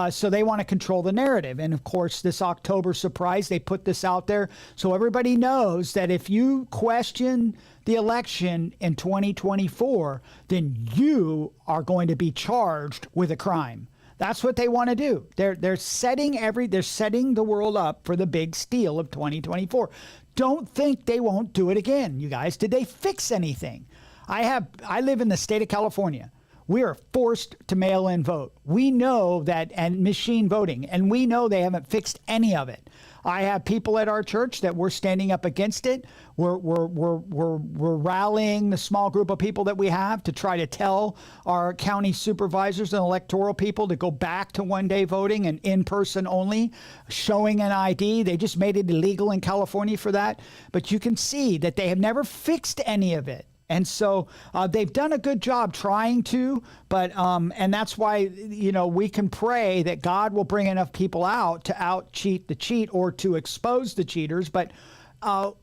Speaker 1: So they want to control the narrative. And of course, this October surprise, they put this out there so everybody knows that if you question the election in 2024, then you are going to be charged with a crime. That's what they want to do. They're setting the world up for the big steal of 2024. Don't think they won't do it again, you guys. Did they fix anything? I live in the state of California. We are forced to mail-in vote. We know that, and machine voting, and we know they haven't fixed any of it. I have people at our church that we're standing up against it. We're rallying the small group of people that we have to try to tell our county supervisors and electoral people to go back to one-day voting and in-person only, showing an ID. They just made it illegal in California for that. But you can see that they have never fixed any of it. And so they've done a good job trying to, but and that's why, you know, we can pray that God will bring enough people out to out-cheat the cheat or to expose the cheaters. But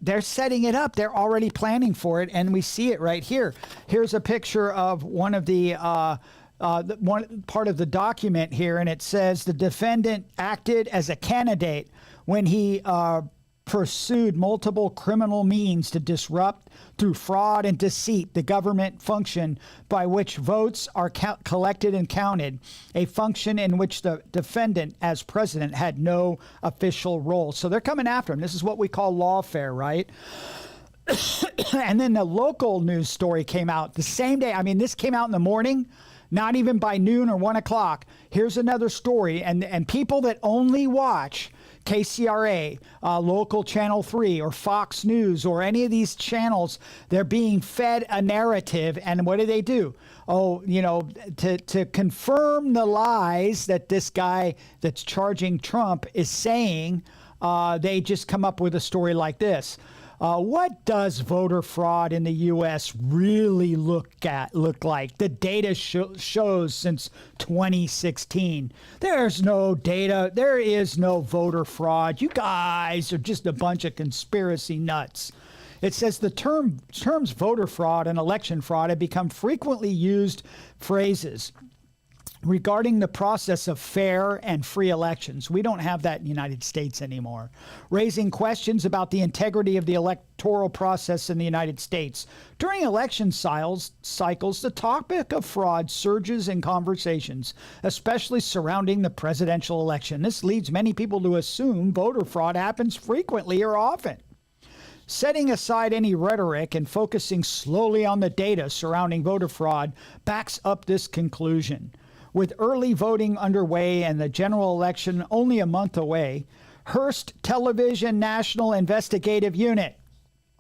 Speaker 1: they're setting it up. They're already planning for it, and we see it right here. Here's a picture of one of the one part of the document here, and it says the defendant acted as a candidate when he pursued multiple criminal means to disrupt through fraud and deceit the government function by which votes are collected and counted, a function in which the defendant as president had no official role. So they're coming after him. This is what we call lawfare, right? And then the local news story came out the same day. I mean, this came out in the morning, not even by noon or 1 o'clock. Here's another story. And people that only watch KCRA, local Channel 3, or Fox News, or any of these channels, they're being fed a narrative. And what do? Oh, you know, to confirm the lies that this guy that's charging Trump is saying, they just come up with a story like this. What does voter fraud in the U.S. really look like? The data shows since 2016. There's no data. There is no voter fraud. You guys are just a bunch of conspiracy nuts. It says the terms voter fraud and election fraud have become frequently used phrases regarding the process of fair and free elections. We don't have that in the United States anymore. Raising questions about the integrity of the electoral process in the United States. During election cycles, the topic of fraud surges in conversations, especially surrounding the presidential election. This leads many people to assume voter fraud happens frequently or often. Setting aside any rhetoric and focusing slowly on the data surrounding voter fraud backs up this conclusion. With early voting underway and the general election only a month away, Hearst Television National Investigative Unit.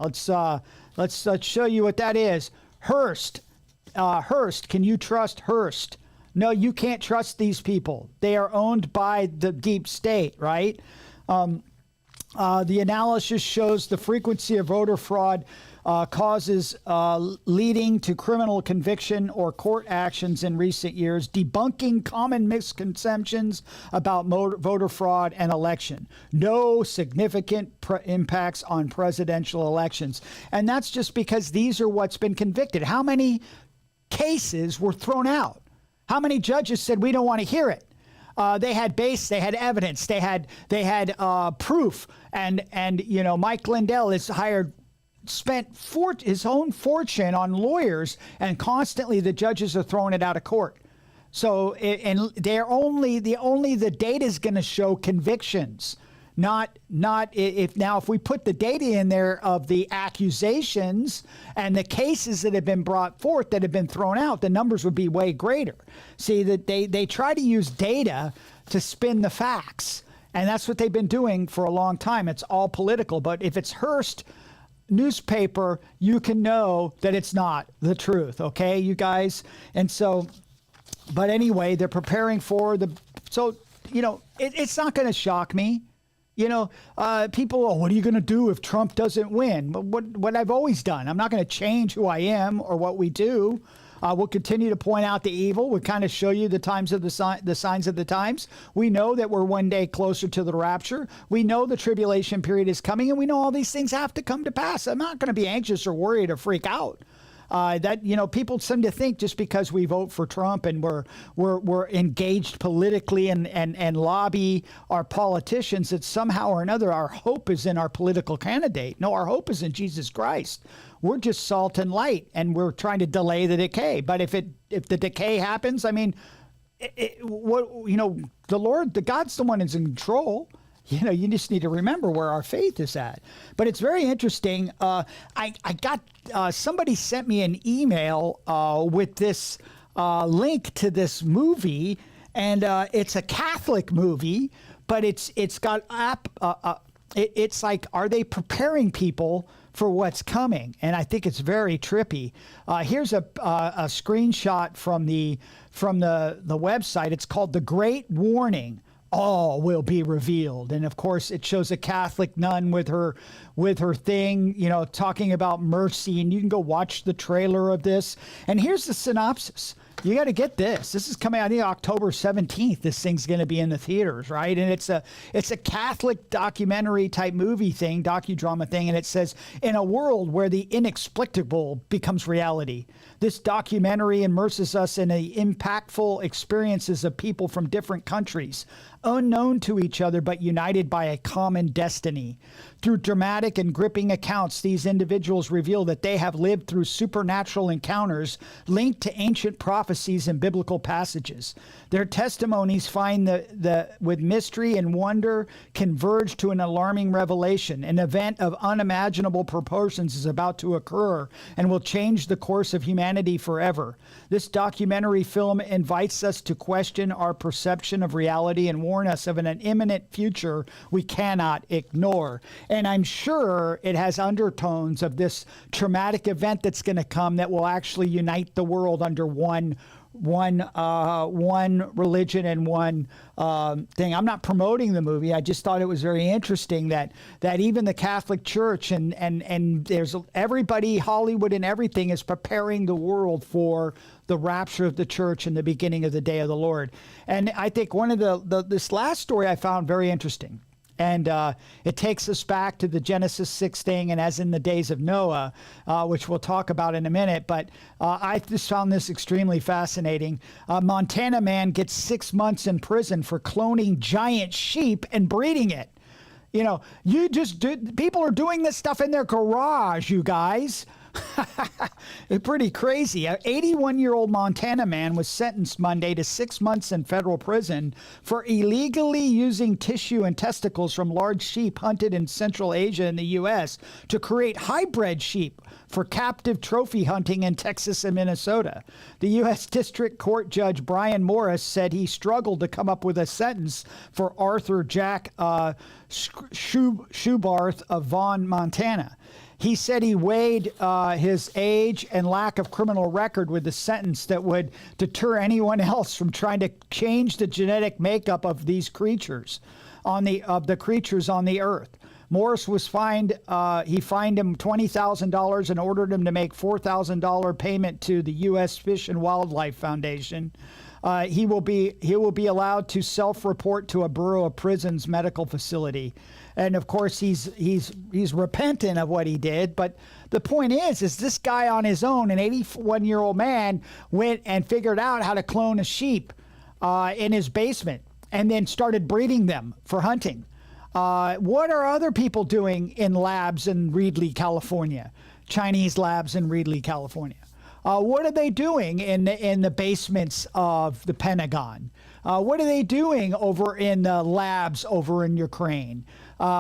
Speaker 1: Let's show you what that is. Hearst. Hearst. Can you trust Hearst? No, you can't trust these people. They are owned by the deep state, right? The analysis shows the frequency of voter fraud causes leading to criminal conviction or court actions in recent years, debunking common misconceptions about voter fraud and election. No significant impacts on presidential elections. And that's just because these are what's been convicted. How many cases were thrown out? How many judges said, we don't want to hear it? They had evidence, they had proof, and you know, Mike Lindell is spent his own fortune on lawyers, and constantly the judges are throwing it out of court. So, and they're only the data is going to show convictions, not if we put the data in there of the accusations and the cases that have been brought forth that have been thrown out, the numbers would be way greater. See, that they try to use data to spin the facts, and that's what they've been doing for a long time. It's all political. But if it's Hearst newspaper, you can know that it's not the truth. Okay, you guys. And so, but anyway, they're preparing for so, you know, it's not going to shock me. You know, people, what are you going to do if Trump doesn't win? But what I've always done, I'm not going to change who I am or what we do. We'll continue to point out the evil. We'll kind of show you the signs of the times. We know that we're one day closer to the rapture. We know the tribulation period is coming, and we know all these things have to come to pass. I'm not going to be anxious or worried or freak out. That, you know, people seem to think just because we vote for Trump and we're engaged politically and lobby our politicians that somehow or another our hope is in our political candidate. No, our hope is in Jesus Christ. We're just salt and light, and we're trying to delay the decay. But if the decay happens, I mean, the God's the one who's in control. You know, you just need to remember where our faith is at. But it's very interesting. I got somebody sent me an email with this link to this movie, and it's a Catholic movie, but it's got it's like, are they preparing people for what's coming? And I think it's very trippy. Here's a screenshot from the website. It's called The Great Warning. All will be revealed. And of course, it shows a Catholic nun with her thing, talking about mercy. And you can go watch the trailer of this. And here's the synopsis. You got to get this. This is coming out, I think, October 17th. This thing's going to be in the theaters, right? And it's a Catholic documentary type movie thing, docudrama thing. And it says, in a world where the inexplicable becomes reality, this documentary immerses us in the impactful experiences of people from different countries, unknown to each other, but united by a common destiny. Through dramatic and gripping accounts, these individuals reveal that they have lived through supernatural encounters linked to ancient prophecies and biblical passages. Their testimonies find with mystery and wonder converge to an alarming revelation. An event of unimaginable proportions is about to occur and will change the course of humanity forever. This documentary film invites us to question our perception of reality and warn us of an imminent future we cannot ignore. And I'm sure it has undertones of this traumatic event that's going to come that will actually unite the world under one religion and one thing. I'm not promoting the movie. I just thought it was very interesting that even the Catholic Church and there's everybody, Hollywood and everything, is preparing the world for the rapture of the church and the beginning of the day of the Lord. And I think one of this last story I found very interesting. And it takes us back to the Genesis 6 thing, and as in the days of Noah, which we'll talk about in a minute. But I just found this extremely fascinating. A Montana man gets 6 months in prison for cloning giant sheep and breeding it. People are doing this stuff in their garage, you guys. It's pretty crazy. An 81-year-old Montana man was sentenced Monday to 6 months in federal prison for illegally using tissue and testicles from large sheep hunted in Central Asia and the U.S. to create hybrid sheep for captive trophy hunting in Texas and Minnesota. The U.S. District Court Judge Brian Morris said he struggled to come up with a sentence for Arthur Jack Schubarth of Vaughn, Montana. He said he weighed his age and lack of criminal record with the sentence that would deter anyone else from trying to change the genetic makeup of these creatures on the creatures on the earth. Morris was fined. He fined him $20,000 and ordered him to make $4,000 payment to the U.S. Fish and Wildlife Foundation. He will be allowed to self-report to a Bureau of Prisons medical facility. And of course, he's repentant of what he did. But the point is this guy on his own, an 81-year-old man, went and figured out how to clone a sheep in his basement and then started breeding them for hunting. What are other people doing in labs in Reedley, California? Chinese labs in Reedley, California. What are they doing in the basements of the Pentagon? What are they doing over in the labs over in Ukraine?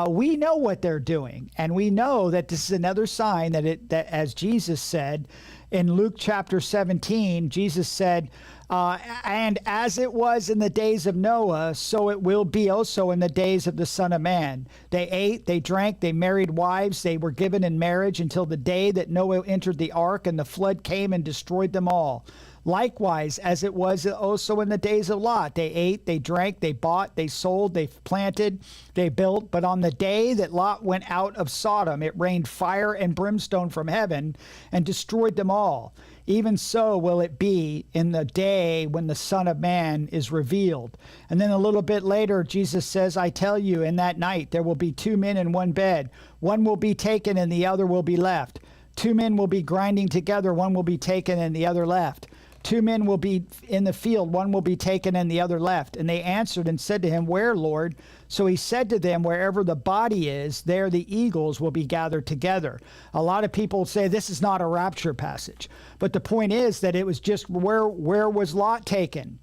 Speaker 1: We know what they're doing, and we know that this is another sign that as Jesus said in Luke chapter 17, Jesus said, and as it was in the days of Noah, so it will be also in the days of the Son of Man. They ate, they drank, they married wives, they were given in marriage until the day that Noah entered the ark and the flood came and destroyed them all. Likewise, as it was also in the days of Lot, they ate, they drank, they bought, they sold, they planted, they built. But on the day that Lot went out of Sodom, it rained fire and brimstone from heaven and destroyed them all. Even so will it be in the day when the Son of Man is revealed. And then a little bit later, Jesus says, I tell you, in that night there will be two men in one bed. One will be taken and the other will be left. Two men will be grinding together. One will be taken and the other left. Two men will be in the field, one will be taken and the other left. And they answered and said to him, Where, Lord? So he said to them, Wherever the body is, there the eagles will be gathered together. A lot of people say this is not a rapture passage. But the point is that it was just where was Lot taken?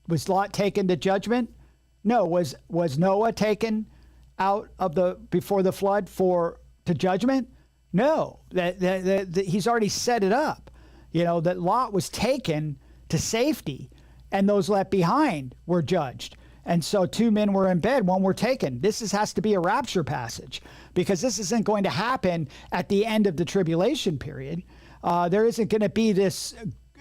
Speaker 1: Was Lot taken to judgment? No. Was Noah taken out of before the flood to judgment? No. He's already set it up. That Lot was taken to safety, and those left behind were judged. And so 2 men were in bed, 1 were taken. Has to be a rapture passage, because this isn't going to happen at the end of the tribulation period. There isn't going to be this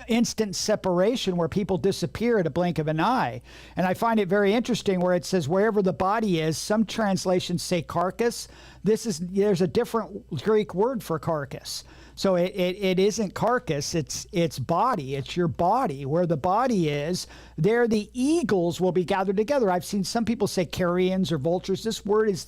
Speaker 1: instant separation where people disappear at a blink of an eye. And I find it very interesting where it says wherever the body is. Some translations say carcass. There's a different Greek word for carcass. So it isn't carcass, it's body. It's your body. Where the body is, there the eagles will be gathered together. I've seen some people say carrions or vultures. This word is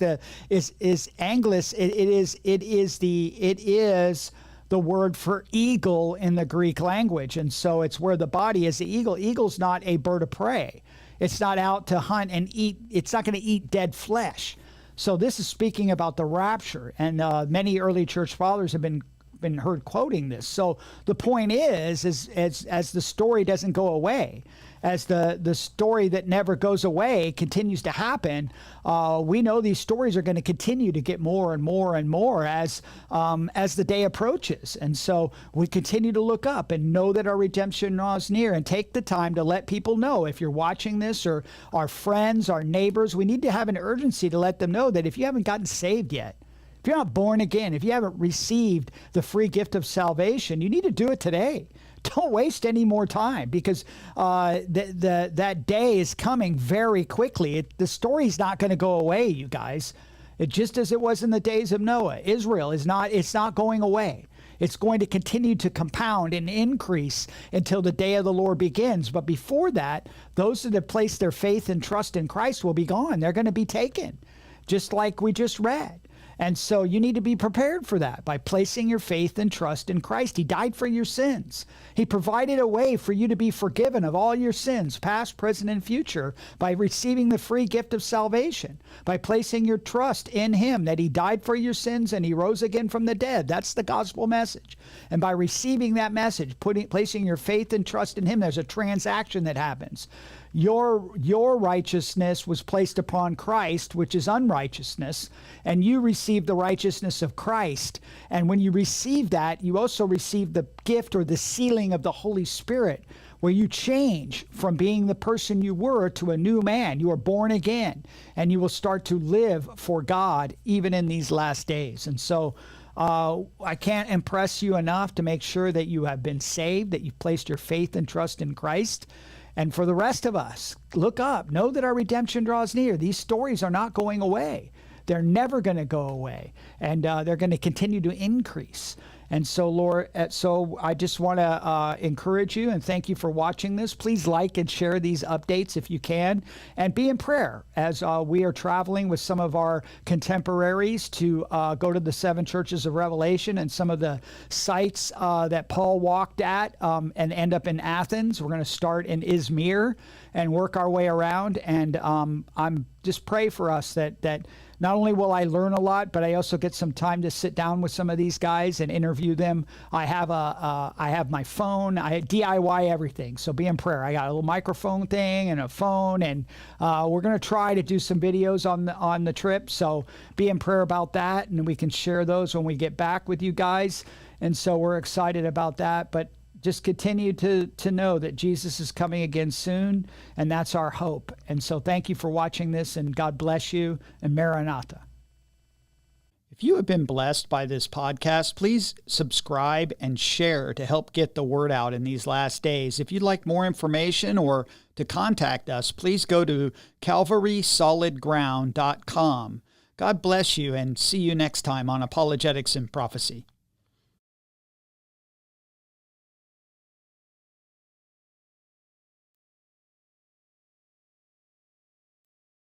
Speaker 1: Anglis. It is the word for eagle in the Greek language. And so it's where the body is. The eagle. Eagle's not a bird of prey. It's not out to hunt and eat. It's not going to eat dead flesh. So this is speaking about the rapture. And many early church fathers have been heard quoting this. So the point is as the story doesn't go away, as the story that never goes away continues to happen, we know these stories are going to continue to get more and more and more as the day approaches. And so we continue to look up and know that our redemption draws near, and take the time to let people know. If you're watching this, or our friends, our neighbors, we need to have an urgency to let them know that if you haven't gotten saved yet, if you're not born again, if you haven't received the free gift of salvation, you need to do it today. Don't waste any more time, because that day is coming very quickly. The story's not going to go away, you guys. Just as it was in the days of Noah. Israel it's not going away. It's going to continue to compound and increase until the day of the Lord begins. But before that, those that have placed their faith and trust in Christ will be gone. They're going to be taken, just like we just read. And so you need to be prepared for that by placing your faith and trust in Christ. He died for your sins. He provided a way for you to be forgiven of all your sins, past, present, and future, by receiving the free gift of salvation, by placing your trust in Him, that He died for your sins and He rose again from the dead. That's the gospel message. And by receiving that message, placing your faith and trust in Him, there's a transaction that happens. Your righteousness was placed upon Christ, which is unrighteousness, and you received the righteousness of Christ. And when you receive that, you also receive the gift or the sealing of the Holy Spirit, where you change from being the person you were to a new man. You are born again, and you will start to live for God even in these last days. And so I can't impress you enough to make sure that you have been saved, that you've placed your faith and trust in Christ. And for the rest of us, look up. Know that our redemption draws near. These stories are not going away. They're never going to go away. And they're going to continue to increase. And so, Lord, I just want to encourage you and thank you for watching this. Please like and share these updates if you can. And be in prayer as we are traveling with some of our contemporaries to go to the 7 churches of Revelation and some of the sites that Paul walked at and end up in Athens. We're going to start in Izmir and work our way around. And I'm just pray for us that not only will I learn a lot, but I also get some time to sit down with some of these guys and interview them. I have my phone. I DIY everything. So be in prayer. I got a little microphone thing and a phone, and we're going to try to do some videos on the trip. So be in prayer about that, and we can share those when we get back with you guys. And so we're excited about that. But just continue to know that Jesus is coming again soon, and that's our hope. And so thank you for watching this, and God bless you, and Maranatha. If you have been blessed by this podcast, please subscribe and share to help get the word out in these last days. If you'd like more information or to contact us, please go to calvarysolidground.com. God bless you, and see you next time on Apologetics and Prophecy.